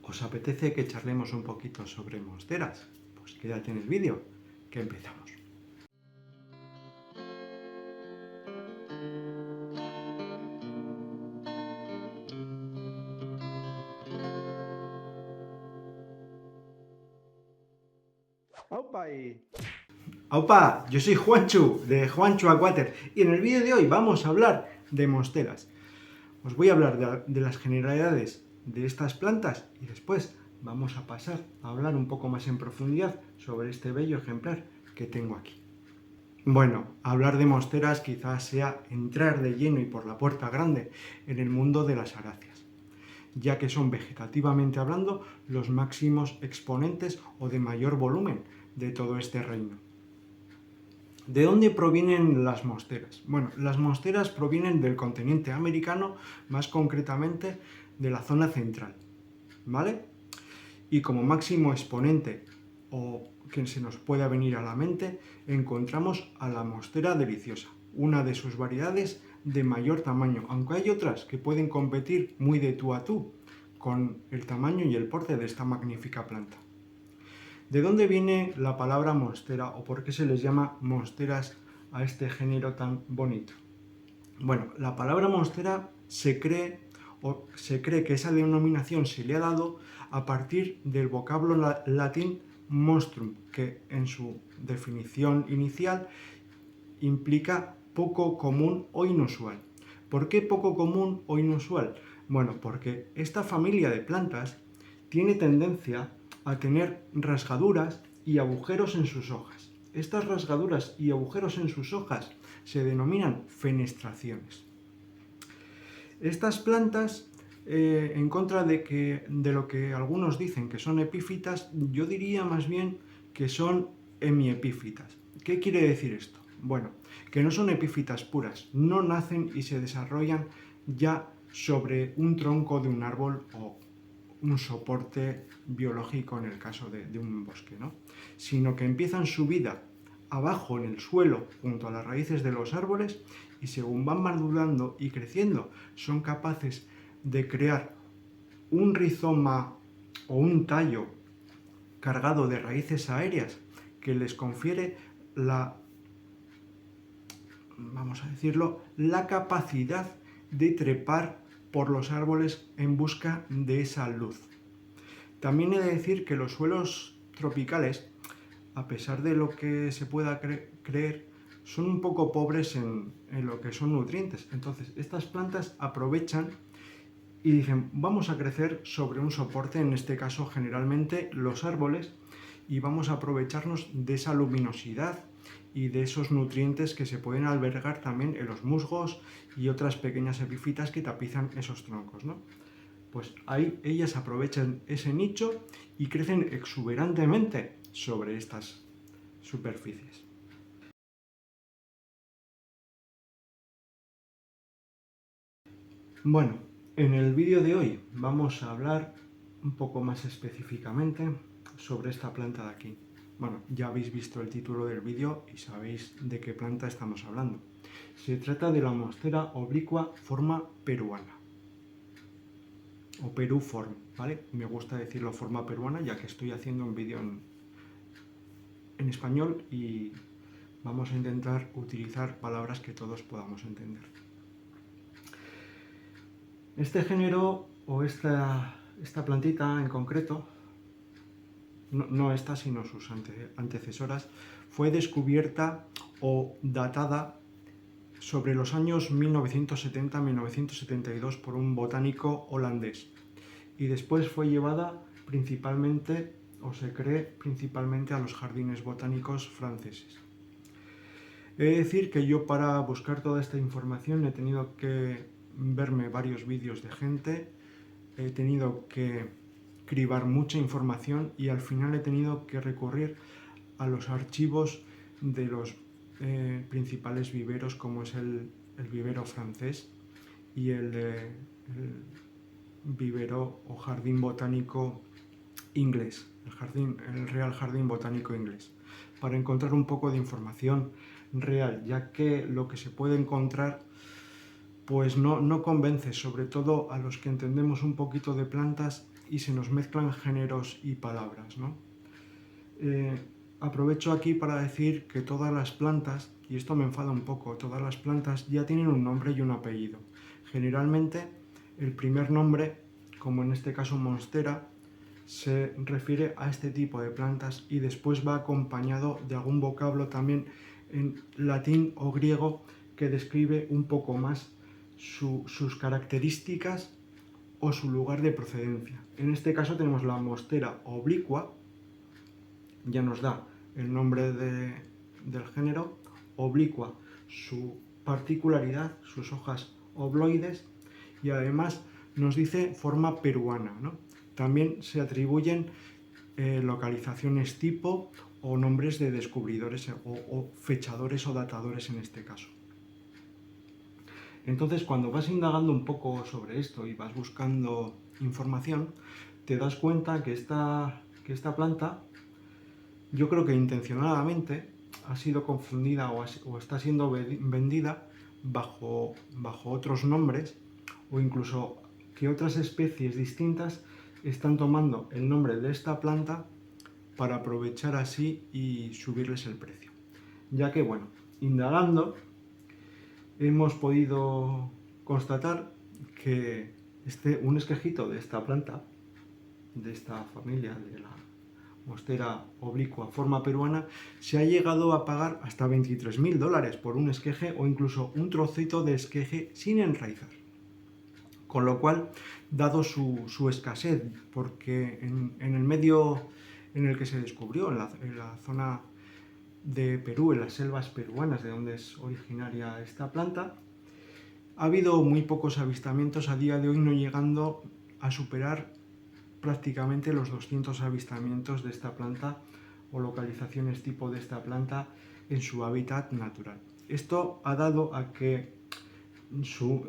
¿Os apetece que charlemos un poquito sobre monsteras? Pues quédate en el vídeo, que empezamos. ¡Aupa! Yo soy Juanchu, de Juanchu Aquater, y en el vídeo de hoy vamos a hablar de monsteras. Os voy a hablar de las generalidades de estas plantas y después vamos a pasar a hablar un poco más en profundidad sobre este bello ejemplar que tengo aquí. Bueno, hablar de monsteras quizás sea entrar de lleno y por la puerta grande en el mundo de las aráceas, ya que son vegetativamente hablando los máximos exponentes o de mayor volumen de todo este reino. ¿De dónde provienen las monsteras? Bueno, las monsteras provienen del continente americano, más concretamente de la zona central, ¿vale? Y como máximo exponente o que se nos pueda venir a la mente, encontramos a la monstera deliciosa, una de sus variedades de mayor tamaño, aunque hay otras que pueden competir muy de tú a tú con el tamaño y el porte de esta magnífica planta. ¿De dónde viene la palabra monstera o por qué se les llama monsteras a este género tan bonito? Bueno, la palabra monstera se cree que esa denominación se le ha dado a partir del vocablo latín monstrum, que en su definición inicial implica poco común o inusual. ¿Por qué poco común o inusual? Bueno, porque esta familia de plantas tiene tendencia a tener rasgaduras y agujeros en sus hojas. Estas rasgaduras y agujeros en sus hojas se denominan fenestraciones. Estas plantas, en contra de lo que algunos dicen que son epífitas, yo diría más bien que son hemiepífitas. ¿Qué quiere decir esto? Bueno, que no son epífitas puras, no nacen y se desarrollan ya sobre un tronco de un árbol o un soporte biológico en el caso de un bosque, ¿no? Sino que empiezan su vida abajo en el suelo junto a las raíces de los árboles y según van madurando y creciendo son capaces de crear un rizoma o un tallo cargado de raíces aéreas que les confiere vamos a decirlo, la capacidad de trepar por los árboles en busca de esa luz. También he de decir que los suelos tropicales, a pesar de lo que se pueda creer, son un poco pobres en lo que son nutrientes. Entonces, estas plantas aprovechan y dicen, vamos a crecer sobre un soporte, en este caso generalmente los árboles, y vamos a aprovecharnos de esa luminosidad y de esos nutrientes que se pueden albergar también en los musgos y otras pequeñas epífitas que tapizan esos troncos, ¿no? Pues ahí ellas aprovechan ese nicho y crecen exuberantemente sobre estas superficies. Bueno, en el vídeo de hoy vamos a hablar un poco más específicamente sobre esta planta de aquí. Bueno, ya habéis visto el título del vídeo y sabéis de qué planta estamos hablando. Se trata de la monstera oblicua forma peruana, o peruform, ¿vale? Me gusta decirlo forma peruana ya que estoy haciendo un vídeo en español y vamos a intentar utilizar palabras que todos podamos entender. Este género o esta plantita en concreto, no esta sino sus antecesoras, fue descubierta o datada sobre los años 1970-1972 por un botánico holandés y después fue llevada principalmente, o se cree principalmente, a los jardines botánicos franceses. He de decir que yo para buscar toda esta información he tenido que verme varios vídeos de gente, he tenido que cribar mucha información y al final he tenido que recurrir a los archivos de los principales viveros como es el vivero francés y el vivero o jardín botánico inglés, el Real Jardín Botánico Inglés, para encontrar un poco de información real, ya que lo que se puede encontrar pues no convence, sobre todo a los que entendemos un poquito de plantas y se nos mezclan géneros y palabras, ¿no? Aprovecho aquí para decir que todas las plantas, y esto me enfada un poco, todas las plantas ya tienen un nombre y un apellido. Generalmente el primer nombre, como en este caso Monstera, se refiere a este tipo de plantas y después va acompañado de algún vocablo también en latín o griego que describe un poco más sus características o su lugar de procedencia. En este caso tenemos la Monstera oblicua, ya nos da el nombre del género, oblicua, su particularidad, sus hojas obloides, y además nos dice forma peruana, ¿no? También se atribuyen localizaciones tipo o nombres de descubridores o fechadores o datadores en este caso. Entonces, cuando vas indagando un poco sobre esto y vas buscando información, te das cuenta que esta planta, yo creo que intencionadamente, ha sido confundida o está siendo vendida bajo otros nombres, o incluso que otras especies distintas están tomando el nombre de esta planta para aprovechar así y subirles el precio. Ya que, bueno, indagando, hemos podido constatar que un esquejito de esta planta, de esta familia, de la Monstera oblicua forma peruana, se ha llegado a pagar hasta $23.000 por un esqueje o incluso un trocito de esqueje sin enraizar. Con lo cual, dado su escasez, porque en el medio en el que se descubrió, en la zona de Perú, en las selvas peruanas, de donde es originaria esta planta, ha habido muy pocos avistamientos, a día de hoy no llegando a superar prácticamente los 200 avistamientos de esta planta o localizaciones tipo de esta planta en su hábitat natural. Esto ha dado a que,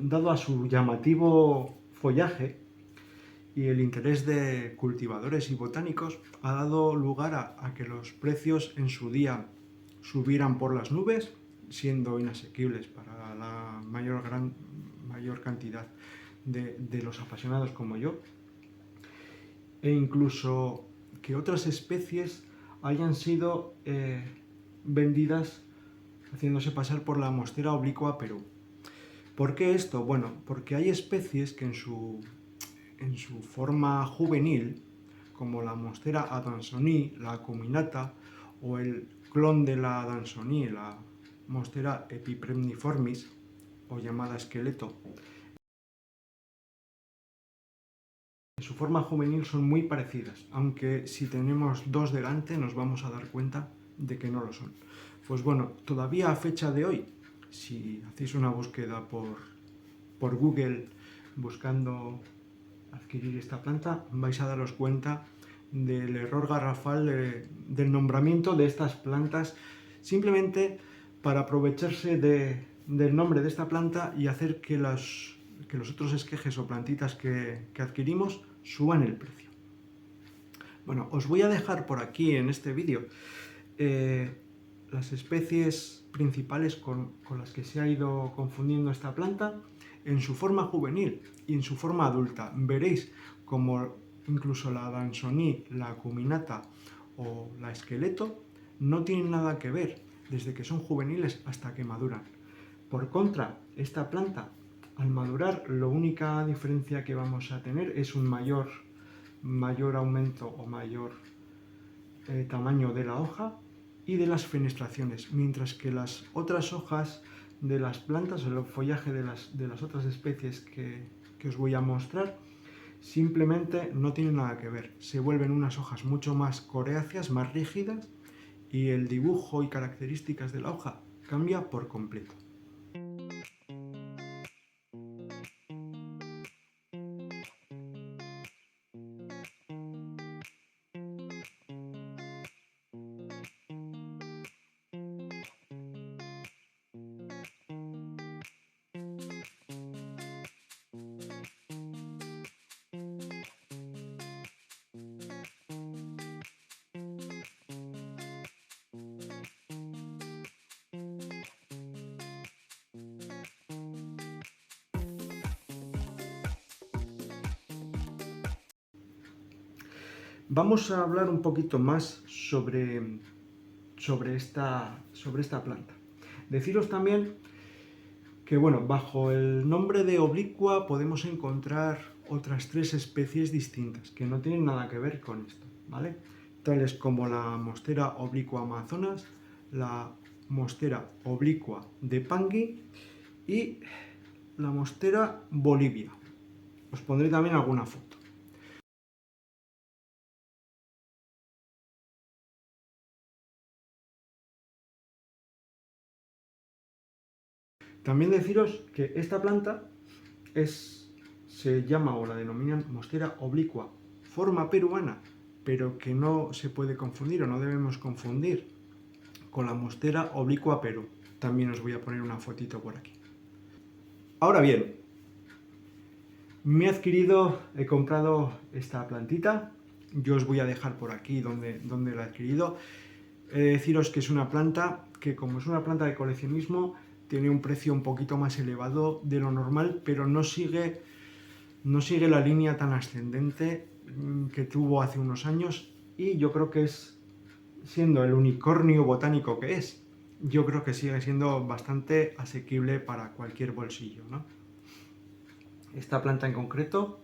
dado a su llamativo follaje y el interés de cultivadores y botánicos, ha dado lugar a que los precios en su día subieran por las nubes, siendo inasequibles para la mayor cantidad de los apasionados como yo, e incluso que otras especies hayan sido vendidas haciéndose pasar por la Monstera oblicua Perú. ¿Por qué esto? Bueno, porque hay especies que en su forma juvenil, como la Monstera adansonii, la acuminata, o el clon de la adansonii, la Monstera epipremniformis, o llamada esqueleto, en su forma juvenil son muy parecidas, aunque si tenemos dos delante nos vamos a dar cuenta de que no lo son. Pues bueno, todavía a fecha de hoy, si hacéis una búsqueda por Google buscando adquirir esta planta, vais a daros cuenta del error garrafal del nombramiento de estas plantas, simplemente para aprovecharse del nombre de esta planta y hacer que los otros esquejes o plantitas que adquirimos suban el precio. Bueno, os voy a dejar por aquí en este vídeo las especies principales con las que se ha ido confundiendo esta planta en su forma juvenil y en su forma adulta. Veréis como incluso la adansonii, la acuminata o la esqueleto no tienen nada que ver desde que son juveniles hasta que maduran. Por contra, esta planta, al madurar, la única diferencia que vamos a tener es un mayor aumento o mayor tamaño de la hoja y de las fenestraciones, mientras que las otras hojas de las plantas o el follaje de las otras especies que os voy a mostrar simplemente no tienen nada que ver. Se vuelven unas hojas mucho más coriáceas, más rígidas, y el dibujo y características de la hoja cambia por completo. Vamos a hablar un poquito más sobre esta planta. Deciros también que, bueno, bajo el nombre de oblicua podemos encontrar otras 3 especies distintas que no tienen nada que ver con esto, ¿vale? Tales como la Monstera oblicua amazonas, la Monstera oblicua de Pangui y la Monstera bolivia. Os pondré también alguna foto. También deciros que esta planta se llama o la denominan Monstera oblicua, forma peruana, pero que no se puede confundir o no debemos confundir con la Monstera oblicua Perú. También os voy a poner una fotito por aquí. Ahora bien, he comprado esta plantita. Yo os voy a dejar por aquí donde la he adquirido. He de deciros que es una planta que, como es una planta de coleccionismo, tiene un precio un poquito más elevado de lo normal, pero no sigue la línea tan ascendente que tuvo hace unos años, y yo creo que siendo el unicornio botánico que es, yo creo que sigue siendo bastante asequible para cualquier bolsillo, ¿no? Esta planta en concreto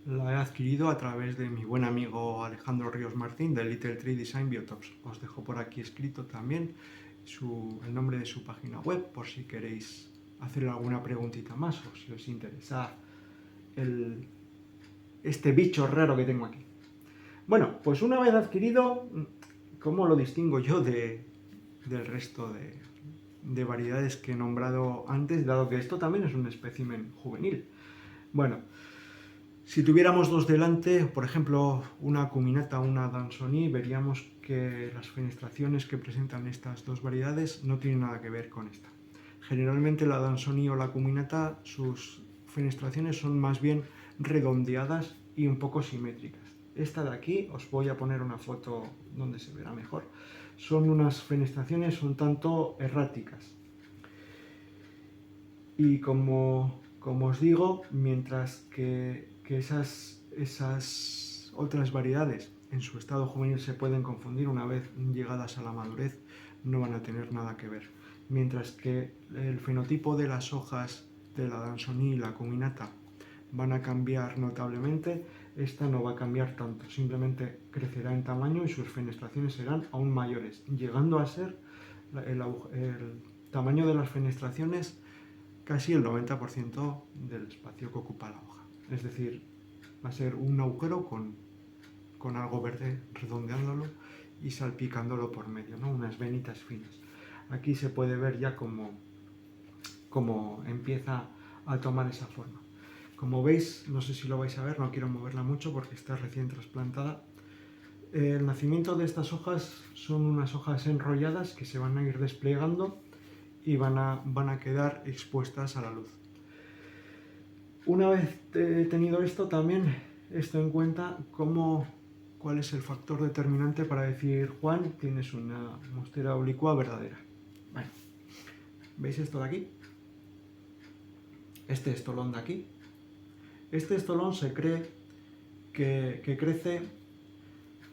la he adquirido a través de mi buen amigo Alejandro Ríos Martín de Little Tree Design Biotops. Os dejo por aquí escrito también el nombre de su página web por si queréis hacerle alguna preguntita más o si os interesa este bicho raro que tengo aquí. Bueno, pues una vez adquirido, ¿cómo lo distingo yo del resto de variedades que he nombrado antes, dado que esto también es un espécimen juvenil? Bueno, si tuviéramos dos delante, por ejemplo, una acuminata o una Dansonii, veríamos que las fenestraciones que presentan estas dos variedades no tienen nada que ver con esta. Generalmente la Dansonii o la acuminata, sus fenestraciones son más bien redondeadas y un poco simétricas. Esta de aquí, os voy a poner una foto donde se verá mejor, son unas fenestraciones un tanto erráticas. Y como os digo, mientras que esas otras variedades en su estado juvenil se pueden confundir, una vez llegadas a la madurez no van a tener nada que ver. Mientras que el fenotipo de las hojas de la Dansonii y la acuminata van a cambiar notablemente, esta no va a cambiar tanto, simplemente crecerá en tamaño y sus fenestraciones serán aún mayores, llegando a ser el tamaño de las fenestraciones casi el 90% del espacio que ocupa la hoja. Es decir, va a ser un agujero con algo verde redondeándolo y salpicándolo por medio, ¿no? Unas venitas finas. Aquí se puede ver ya cómo empieza a tomar esa forma. Como veis, no sé si lo vais a ver, no quiero moverla mucho porque está recién trasplantada. El nacimiento de estas hojas son unas hojas enrolladas que se van a ir desplegando y van a quedar expuestas a la luz. Una vez tenido esto, también esto en cuenta cuál es el factor determinante para decir, Juan, tienes una Monstera oblicua verdadera. Bueno, ¿veis esto de aquí? Este estolón de aquí. Este estolón se cree que crece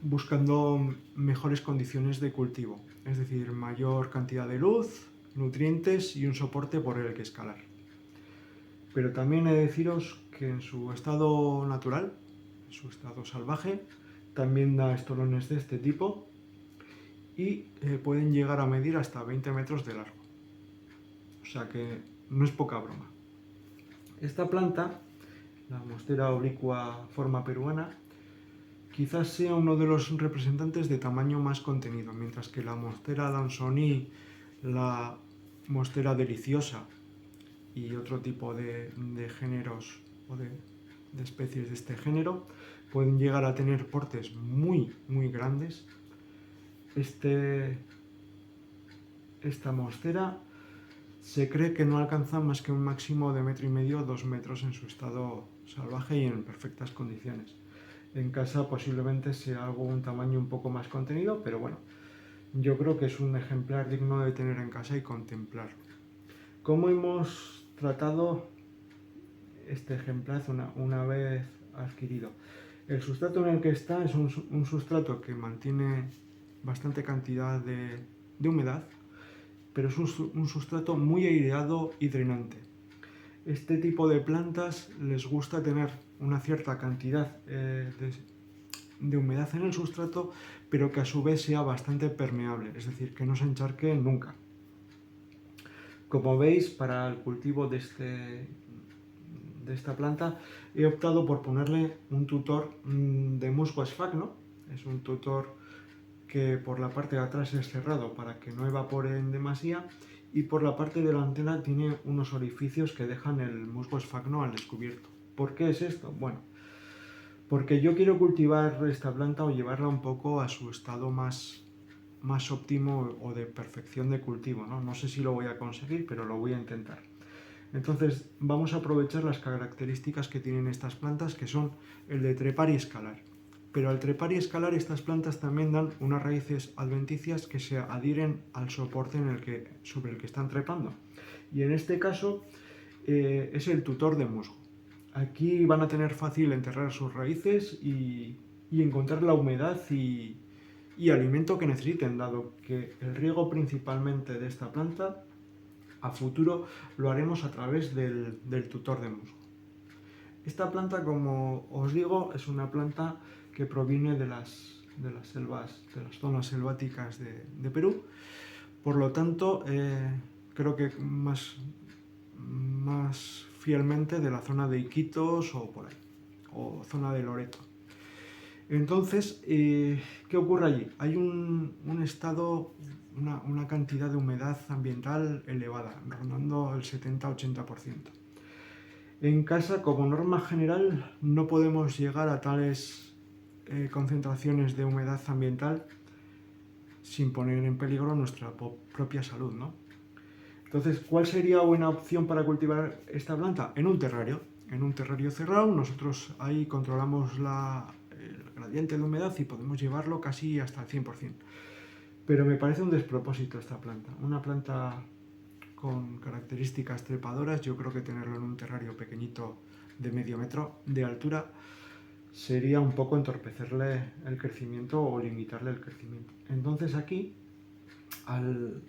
buscando mejores condiciones de cultivo, es decir, mayor cantidad de luz, nutrientes y un soporte por el que escalar. Pero también he de deciros que en su estado natural, en su estado salvaje, también da estolones de este tipo y pueden llegar a medir hasta 20 metros de largo. O sea que no es poca broma. Esta planta, la Monstera oblicua forma peruana, quizás sea uno de los representantes de tamaño más contenido, mientras que la Monstera Dansonii, la Monstera deliciosa y otro tipo de géneros o de especies de este género pueden llegar a tener portes muy grandes. Esta monstera se cree que no alcanza más que un máximo de 1,5 metros o 2 metros en su estado salvaje y en perfectas condiciones. En casa posiblemente sea algo un tamaño un poco más contenido, pero bueno, yo creo que es un ejemplar digno de tener en casa y contemplar. ¿Cómo hemos tratado este ejemplar una vez adquirido? El sustrato en el que está es un sustrato que mantiene bastante cantidad de humedad, pero es un sustrato muy aireado y drenante. Este tipo de plantas les gusta tener una cierta cantidad de humedad en el sustrato, pero que a su vez sea bastante permeable, es decir, que no se encharque nunca. Como veis, para el cultivo de esta planta he optado por ponerle un tutor de musgo esfagno. Es un tutor que por la parte de atrás es cerrado para que no evapore en demasía, y por la parte delantera tiene unos orificios que dejan el musgo esfagno al descubierto. ¿Por qué es esto? Bueno, porque yo quiero cultivar esta planta o llevarla un poco a su estado más óptimo o de perfección de cultivo, ¿no? No sé si lo voy a conseguir, pero lo voy a intentar. Entonces vamos a aprovechar las características que tienen estas plantas, que son el de trepar y escalar. Pero al trepar y escalar, estas plantas también dan unas raíces adventicias que se adhieren al soporte sobre el que están trepando. Y en este caso es el tutor de musgo. Aquí van a tener fácil enterrar sus raíces y encontrar la humedad y alimento que necesiten, dado que el riego principalmente de esta planta a futuro lo haremos a través del tutor de musgo. Esta planta, como os digo, es una planta que proviene de las selvas, de las zonas selváticas de Perú. Por lo tanto, creo que más fielmente de la zona de Iquitos o por ahí, o zona de Loreto. Entonces, ¿qué ocurre allí? Hay un estado, una cantidad de humedad ambiental elevada, rondando el 70-80%. En casa, como norma general, no podemos llegar a tales concentraciones de humedad ambiental sin poner en peligro nuestra propia salud, ¿no? Entonces, ¿cuál sería buena opción para cultivar esta planta? En un terrario. En un terrario cerrado, nosotros ahí controlamos el gradiente de humedad y podemos llevarlo casi hasta el 100%. Pero me parece un despropósito esta planta. Una planta con características trepadoras, yo creo que tenerlo en un terrario pequeñito de medio metro de altura sería un poco entorpecerle el crecimiento o limitarle el crecimiento. Entonces aquí, al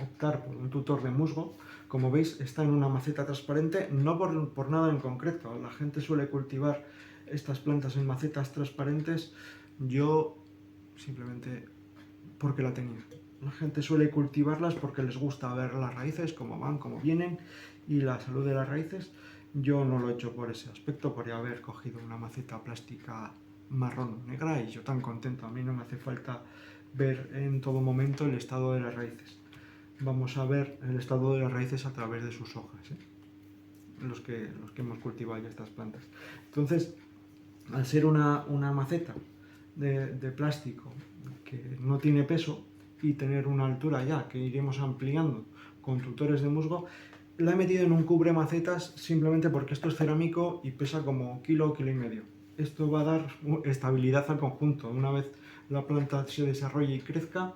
optar por un tutor de musgo, como veis está en una maceta transparente, no por nada en concreto. La gente suele cultivar estas plantas en macetas transparentes, yo simplemente porque la tenía. La gente suele cultivarlas porque les gusta ver las raíces, cómo van, cómo vienen y la salud de las raíces. Yo no lo he hecho por ese aspecto, por haber cogido una maceta plástica marrón negra y yo tan contento. A mí no me hace falta ver en todo momento el estado de las raíces. Vamos a ver el estado de las raíces a través de sus hojas, los que hemos cultivado ya estas plantas. Entonces, al ser una maceta de plástico que no tiene peso y tener una altura ya que iremos ampliando con tutores de musgo, la he metido en un cubre macetas simplemente porque esto es cerámico y pesa como kilo y medio. Esto va a dar estabilidad al conjunto. Una vez la planta se desarrolle y crezca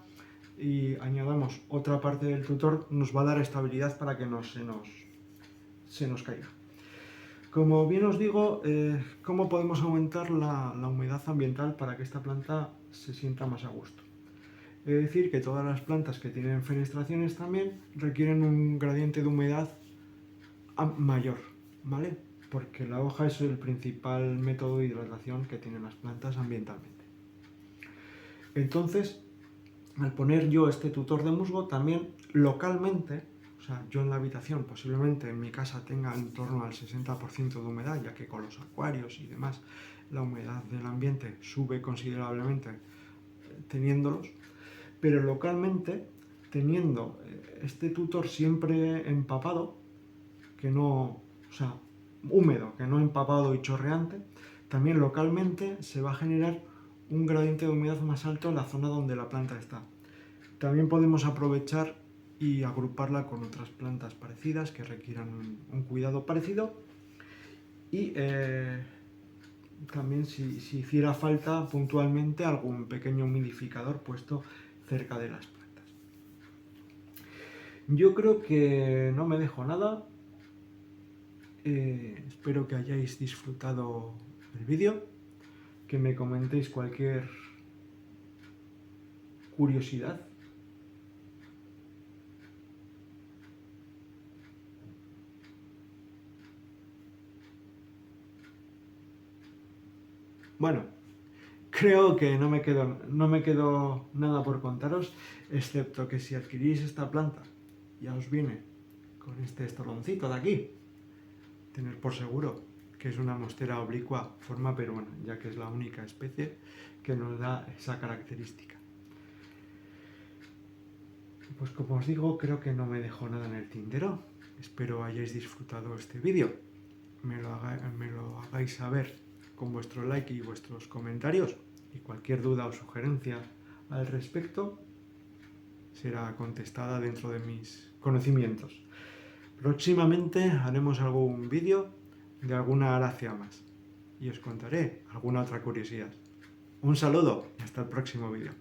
y añadamos otra parte del tutor, nos va a dar estabilidad para que no se nos caiga. Como bien os digo, ¿cómo podemos aumentar la humedad ambiental para que esta planta se sienta más a gusto? Es decir, que todas las plantas que tienen fenestraciones también requieren un gradiente de humedad mayor, ¿vale? Porque la hoja es el principal método de hidratación que tienen las plantas ambientalmente. Entonces, al poner yo este tutor de musgo, también localmente, o sea, yo en la habitación posiblemente en mi casa tenga en torno al 60% de humedad, ya que con los acuarios y demás la humedad del ambiente sube considerablemente teniéndolos, pero localmente, teniendo este tutor siempre empapado, que no, o sea, húmedo, que no empapado y chorreante, también localmente se va a generar un gradiente de humedad más alto en la zona donde la planta está. También podemos aprovechar y agruparla con otras plantas parecidas que requieran un cuidado parecido y también si hiciera falta puntualmente algún pequeño humidificador puesto cerca de las plantas. Yo creo que no me dejo nada. Espero que hayáis disfrutado del vídeo. que me comentéis cualquier curiosidad. Bueno, creo que no me quedo nada por contaros, excepto que si adquirís esta planta, ya os viene con este estoloncito de aquí. Tener por seguro que es una mostera oblicua forma peruana, ya que es la única especie que nos da esa característica. Pues como os digo, creo que no me dejo nada en el tintero. Espero hayáis disfrutado este vídeo. Me lo hagáis saber con vuestro like y vuestros comentarios, y cualquier duda o sugerencia al respecto será contestada dentro de mis conocimientos. Próximamente haremos algún vídeo de alguna arácea más y os contaré alguna otra curiosidad. Un saludo y hasta el próximo vídeo.